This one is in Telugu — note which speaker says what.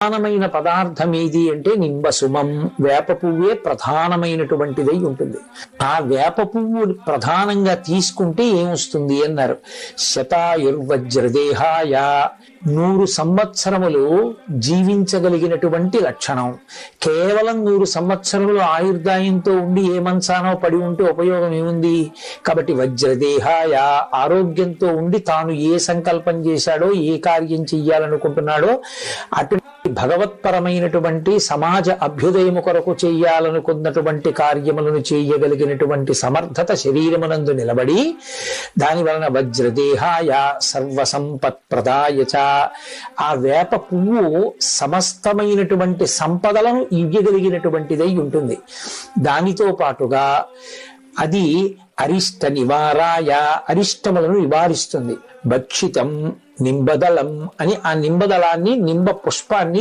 Speaker 1: ప్రధానమైన పదార్థం ఏది అంటే నింబసుమం. వేప పువ్వే ప్రధానమైనటువంటిదై ఉంటుంది. ఆ వేప పువ్వు ప్రధానంగా తీసుకుంటే ఏమొస్తుంది అన్నారు. శతాయుర్వజ్రదేహాయ, 100 సంవత్సరములు జీవించగలిగినటువంటి లక్షణం. కేవలం 100 సంవత్సరములు ఆయుర్దాయంతో ఉండి ఏ మంచానో పడి ఉంటే ఉపయోగం ఏముంది? కాబట్టి వజ్రదేహాయ, ఆరోగ్యంతో ఉండి తాను ఏ సంకల్పం చేశాడో, ఏ కార్యం చెయ్యాలనుకుంటున్నాడో అటు భగవత్పరమైనటువంటి సమాజ అభ్యుదయము కొరకు చెయ్యాలనుకున్నటువంటి కార్యములను చేయగలిగినటువంటి సమర్థత శరీరమునందు నిలబడి, దాని వలన వజ్రదేహాయ సర్వసంపత్ప్రదాయచ, ఆ వేప పువ్వు సమస్తమైనటువంటి సంపదలను ఇవ్వగలిగినటువంటిదై ఉంటుంది. దానితో పాటుగా అది అరిష్ట నివారాయ, అరిష్టములను నివారిస్తుంది. భక్షితం నింబదళం అని ఆ నింబదళాన్ని, నింబ పుష్పాన్ని